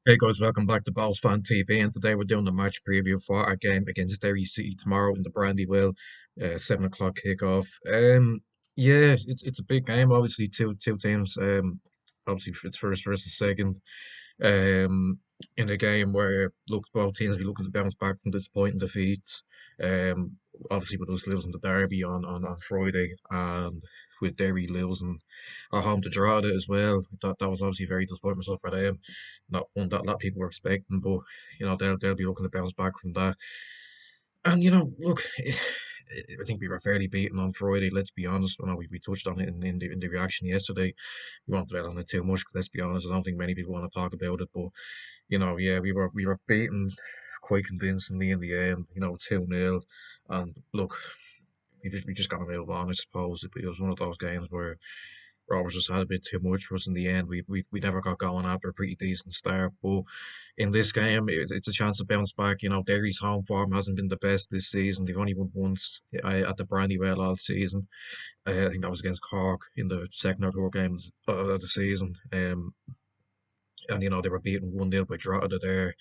Hey guys, welcome back to Balls Fan TV, and today we're doing the match preview for our game against Derry City tomorrow in the Brandywell, 7 o'clock kickoff. Yeah, it's a big game. Obviously, two teams. Obviously it's first versus second. Um, in a game where look both teams be looking to bounce back from disappointing defeats. Um, Obviously with us losing the derby on Friday and with Derry losing at home to Drogheda as well. That was obviously very disappointing result for them. Not one that a lot of people were expecting, but they'll be looking to bounce back from that. And look, I think we were fairly beaten on Friday. Let's be honest. I know we touched on it in the reaction yesterday. We won't dwell on it too much. 'Cause let's be honest. I don't think many people want to talk about it. But yeah, we were beaten quite convincingly in the end. 2-0. And look, we just got to move on. I suppose it was one of those games where Rovers just had a bit too much for us in the end. We never got going after a pretty decent start, but in this game, it's a chance to bounce back. Derry's home form hasn't been the best this season. They've only won once at the Brandywell all season. I think that was against Cork in the second or third games of the season. And they were beaten 1-0 by Drogheda there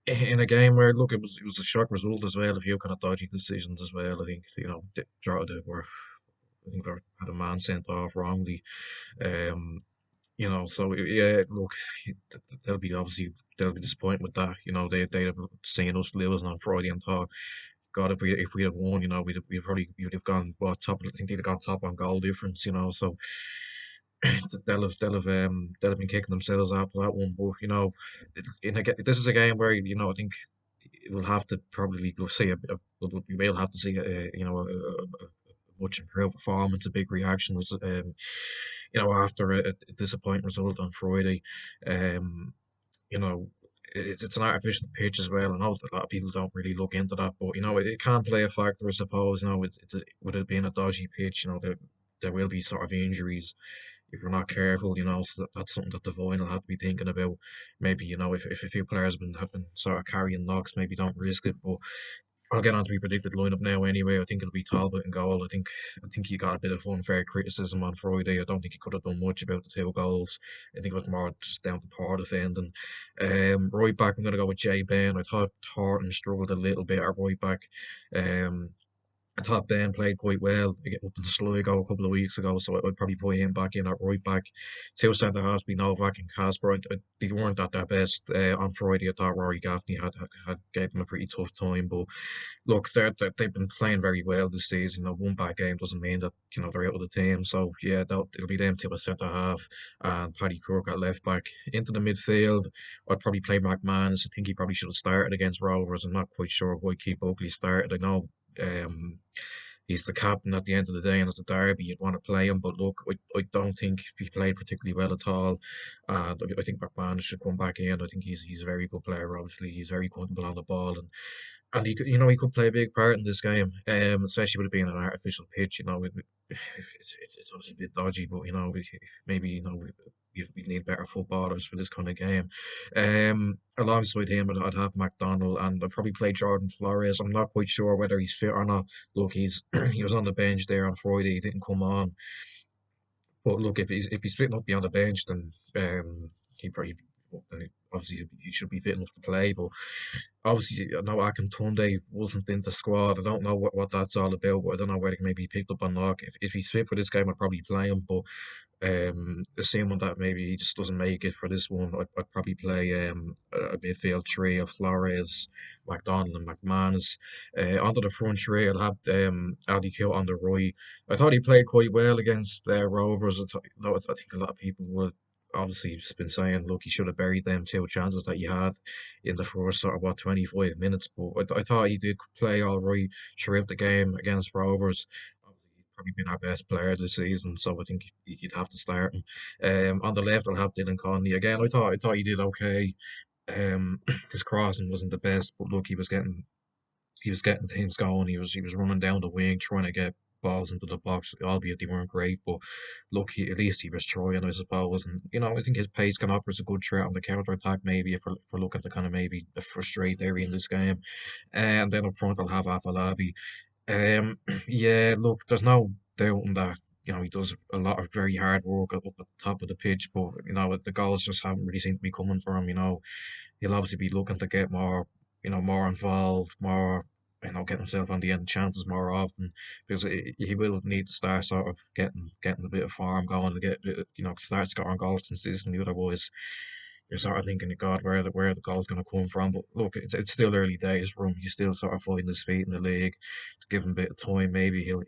in a game where look, it was a shock result as well. A few kind of dodgy decisions as well. I think Drogheda were. I think they had a man sent off wrongly. Um, so yeah, look, they'll be they'll be disappointed with that. They'd have seen us losing on Friday and thought, God, if we'd have won, we'd have gone top. I think they'd have gone top on goal difference. So they'll have been kicking themselves after that one. But this is a game where I think we'll have to probably we'll see we will have to see a much improved performance, a big reaction was after a disappointing result on Friday. Um, you know, it's an artificial pitch as well. I know that a lot of people don't really look into that, but it can play a factor, I suppose. With it being a dodgy pitch, there will be sort of injuries if we're not careful. So that's something that the Vine will have to be thinking about. Maybe if a few players have been sort of carrying knocks, maybe don't risk it. But I'll get on to my predicted lineup now anyway. I think it'll be Talbot in goal. I think he got a bit of unfair criticism on Friday. I don't think he could have done much about the two goals. I think it was more just down to poor defending. Right back, I'm going to go with Jay Ben. I thought Thornton struggled a little bit at right back. Um, I thought Ben played quite well up in Sligo a couple of weeks ago, so I'd probably put him back in at right back. Two centre halves be Novak and Casper. They weren't at their best on Friday. I thought Rory Gaffney had gave them a pretty tough time, but look, they've been playing very well this season. One bad game doesn't mean that they're out of the team. So yeah, it'll be them two at centre half and Paddy Crook at left back. Into the midfield, I'd probably play McManus. I think he probably should have started against Rovers. I'm not quite sure why Keith Oakley started. I know um, he's the captain at the end of the day, and it's a derby, you'd want to play him. But look, I don't think he played particularly well at all. And I think McMahon should come back in. I think he's a very good player. Obviously, he's very comfortable on the ball, and he could play a big part in this game. Especially with it being an artificial pitch. It's obviously a bit dodgy, but maybe we need better footballers for this kind of game. Alongside him, I'd have McDonald, and I'd probably play Jordan Flores. I'm not quite sure whether he's fit or not. Look, he was on the bench there on Friday. He didn't come on. But look, if he's fit enough to be on the bench, then he probably obviously he should be fit enough to play. But obviously, I know Akin Tunde wasn't in the squad. I don't know what that's all about. But I don't know whether maybe he picked up a knock. If he's fit for this game, I'd probably play him. But assuming that maybe he just doesn't make it for this one, I'd probably play a midfield three of Flores, McDonald, and McManus. Onto the front three, I'll have Aldi Kill on the right. I thought he played quite well against Rovers. I think a lot of people would obviously just been saying, look, he should have buried them two chances that he had in the first sort of 25 minutes. But I thought he did play all right throughout the game against Rovers. Obviously, he's probably been our best player this season, so I think you'd have to start him. On the left, I'll have Dylan Conley again. I thought he did okay. His crossing wasn't the best, but look, he was getting things going. He was running down the wing, trying to get balls into the box, albeit they weren't great. But look, at least he was trying, I suppose. And I think his pace can offer us a good threat on the counter attack. Maybe if we're looking to kind of maybe frustrate Derry in this game. And then up front, I'll have Afalabi. Um, yeah, look, there's no doubting that. he does a lot of very hard work up at the top of the pitch, but the goals just haven't really seemed to be coming for him. He'll obviously be looking to get more, more involved, more, get himself on the end chances more often because he will need to start sort of getting a bit of form going to get a bit, start scoring goals consistently. Otherwise, you're sort of thinking, God, where the goal's going to come from? But look, it's still early days for him. He's still sort of finding his feet in the league. To give him a bit of time, maybe he'll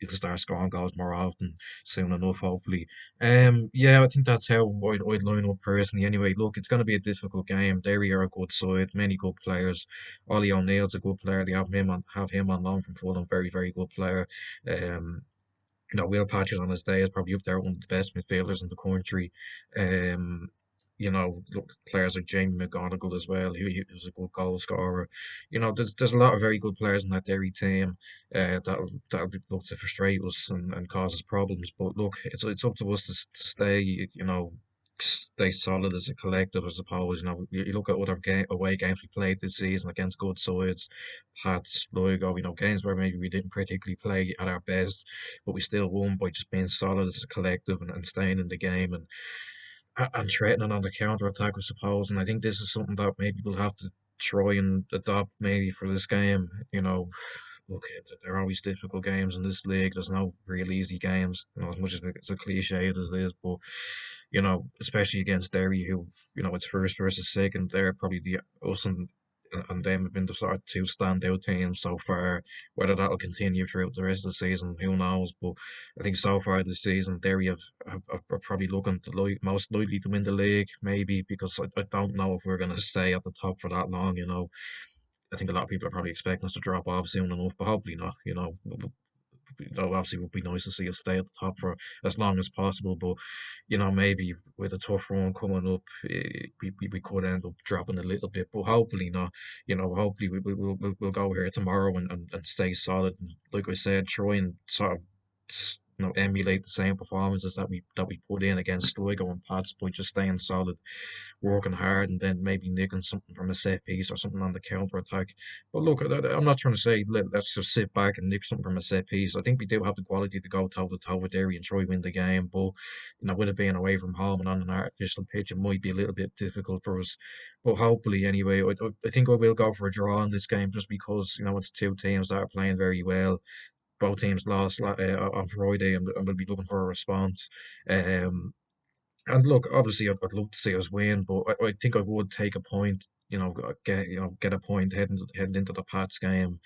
start scoring goals more often soon enough, hopefully. Yeah, I think that's how I'd line up personally. Anyway, look, it's going to be a difficult game. Derry are a good side, many good players. Ollie O'Neill's a good player. They have him on loan from Fulham, very very good player. Um, Will Patchett on his day is probably up there one of the best midfielders in the country. Um, look, players like Jamie McGonigal as well, who was a good goal scorer. There's a lot of very good players in that Derry team that'll look to frustrate us and cause us problems. But look, it's up to us to stay, stay solid as a collective, I suppose. You look at other away games we played this season against good sides, Pats, Sligo, games where maybe we didn't particularly play at our best, but we still won by just being solid as a collective and staying in the game and threatening on the counter attack, I suppose. And I think this is something that maybe we'll have to try and adopt maybe for this game. Look, they're always difficult games in this league. There's no real easy games, as much as it's a cliche as it is. But especially against Derry, who it's first versus second. They're probably the us and them have been the sort of two standout teams so far. Whether that'll continue throughout the rest of the season, who knows? But I think so far this season, Derry are probably looking to most likely to win the league, maybe because I don't know if we're going to stay at the top for that long. I think a lot of people are probably expecting us to drop off soon enough, but hopefully not. Obviously, it would be nice to see us stay at the top for as long as possible. But maybe with a tough run coming up, we could end up dropping a little bit. But hopefully not. Hopefully we'll go here tomorrow and stay solid. And like I said, try and sort of emulate the same performances that we put in against Sligo and Pats by just staying solid, working hard, and then maybe nicking something from a set piece or something on the counter attack. But look, I'm not trying to say let's just sit back and nick something from a set piece. I think we do have the quality to go toe to toe with Derry and try win the game. But with it being away from home and on an artificial pitch, it might be a little bit difficult for us. But hopefully, anyway, I think I will go for a draw in this game just because it's two teams that are playing very well. Both teams lost on Friday, and we'll be looking for a response. Um, and look, obviously, I'd love to see us win, but I think I would take a point. Get a point heading into the Pats game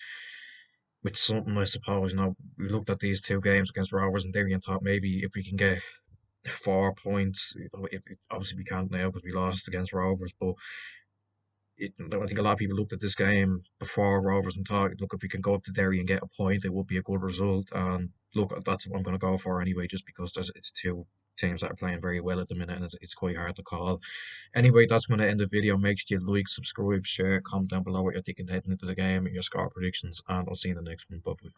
with something. I suppose. We looked at these two games against Rovers and Derry and thought maybe if we can get 4 points, obviously we can't now because we lost against Rovers, but I think a lot of people looked at this game before Rovers and thought, look, if we can go up to Derry and get a point, it would be a good result. And look, that's what I'm going to go for anyway, just because it's two teams that are playing very well at the minute, and it's quite hard to call. Anyway, that's going to end the video. Make sure you like, subscribe, share, comment down below what you're thinking heading into the game, your score predictions, and I'll see you in the next one. Bye bye.